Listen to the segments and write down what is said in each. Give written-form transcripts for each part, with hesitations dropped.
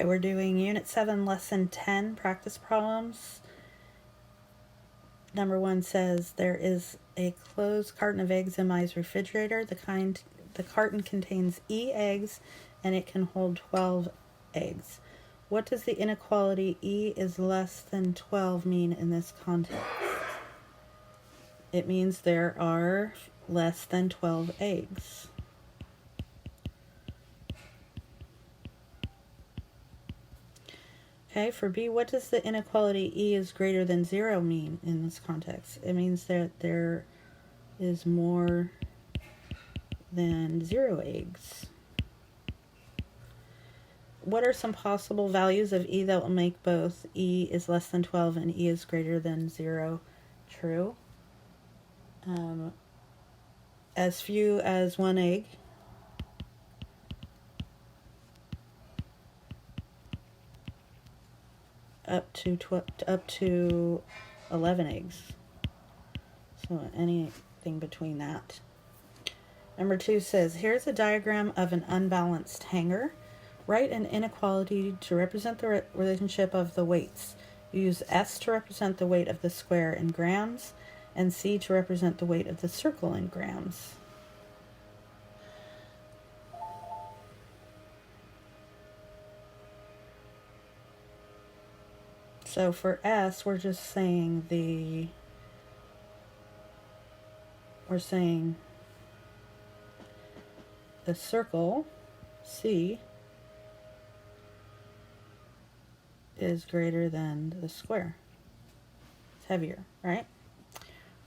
Okay, we're doing Unit 7, Lesson 10, practice problems. Number 1 says, there is a closed carton of eggs in my refrigerator. The carton contains E eggs, and it can hold 12 eggs. What does the inequality E is less than 12 mean in this context? It means there are less than 12 eggs. Okay, for B, what does the inequality E is greater than 0 mean in this context? It means that there is more than 0 eggs. What are some possible values of E that will make both E is less than 12 and E is greater than 0 true? As few as 1 egg. Up to 11 eggs. So anything between that. Number 2 says, here's a diagram of an unbalanced hanger. Write an inequality to represent the relationship of the weights. You use S to represent the weight of the square in grams, and C to represent the weight of the circle in grams. So for S, we're saying the circle, C, is greater than the square. It's heavier, right?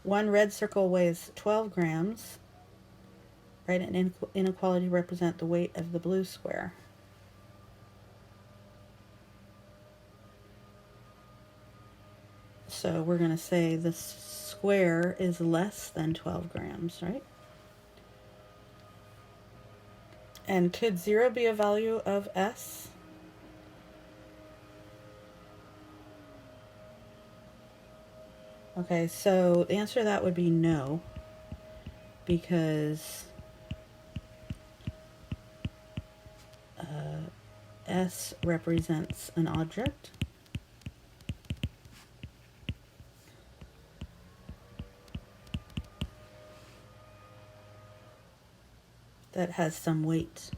One red circle weighs 12 grams. Write an inequality to represent the weight of the blue square. So we're going to say the square is less than 12 grams, right? And could 0 be a value of S? Okay, so the answer to that would be no, because S represents an object. That has some weight.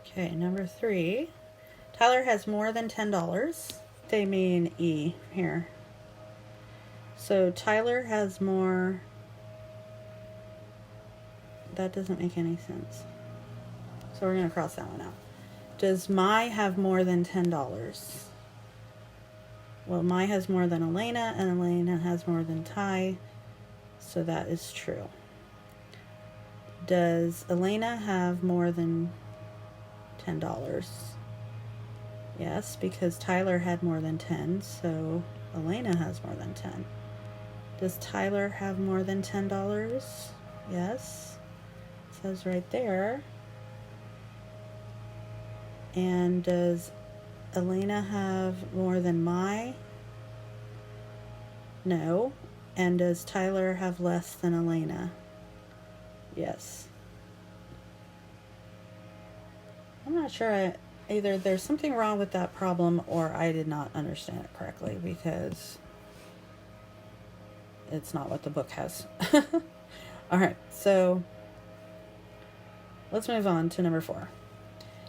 Okay, number 3. Tyler has more than $10. They mean E here. So Tyler has more. That doesn't make any sense. So we're going to cross that one out. Does my have more than $10? Well, my has more than Elena, and Elena has more than Ty, so that is true. Does Elena have more than $10? Yes, because Tyler had more than 10, so Elena has more than 10. Does Tyler have more than $10? Yes, it says right there. And does Elena have more than my? No. And does Tyler have less than Elena? Yes. I'm not sure. Either there's something wrong with that problem or I did not understand it correctly, because it's not what the book has. Alright, so let's move on to number 4.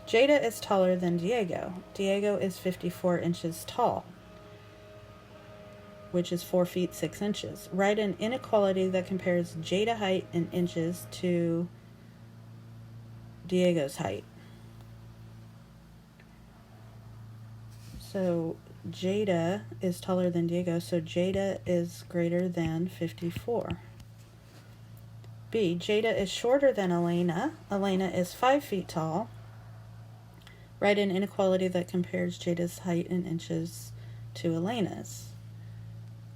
Jada is taller than Diego. Diego is 54 inches tall, which is 4 feet 6 inches. Write an inequality that compares Jada height in inches to Diego's height. So Jada is taller than Diego, so Jada is greater than 54. B, Jada is shorter than Elena. Elena is 5 feet tall. Write an inequality that compares Jada's height in inches to Elena's.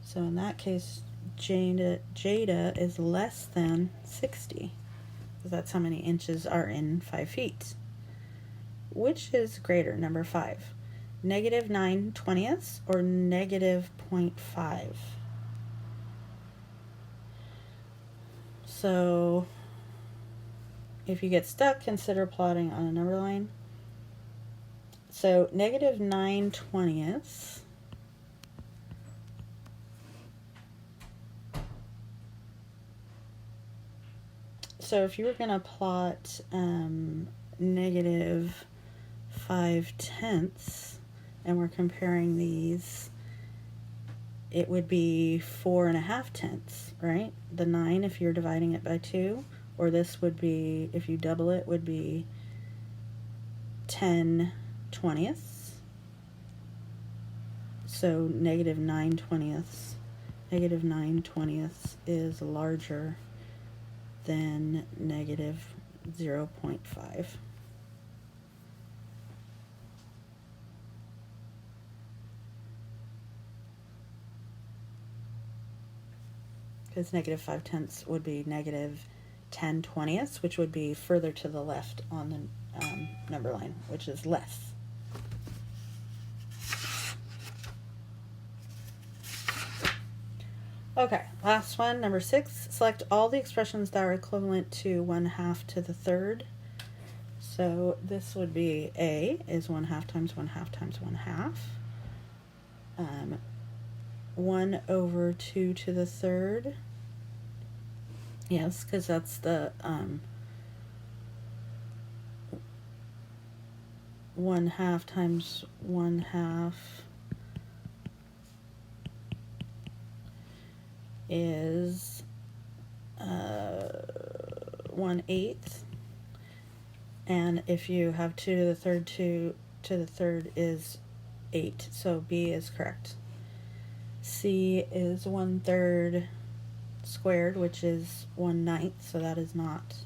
So in that case, Jada is less than 60, because that's how many inches are in 5 feet. Which is greater, number 5? Negative 9/20 or negative 0.5? So if you get stuck, consider plotting on a number line. So negative 9/20. So if you were going to plot negative 5/10, and we're comparing these, it would be 4.5/10, right? The 9 if you're dividing it by 2, or this would be, if you double it, would be 10/20. So negative 9/20. Negative 9/20 is larger than negative 0.5. Because negative 5/10 would be negative 10/20, which would be further to the left on the number line, which is less. Okay, last one, number 6. Select all the expressions that are equivalent to 1/2 to the third. So this would be A is 1/2 times 1/2 times 1/2. 1/2 to the third. Yes, because that's the 1/2 times 1/2 is 1/8, and if you have 2 to the third, 2 to the third is 8, so B is correct. C is 1/3 squared, which is 1/9, so that is not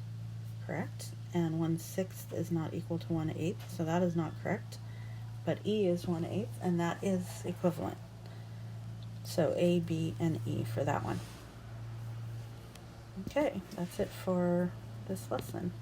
correct, and 1/6 is not equal to 1/8, so that is not correct, but E is 1/8, and that is equivalent. So A, B, and E for that one. Okay, that's it for this lesson.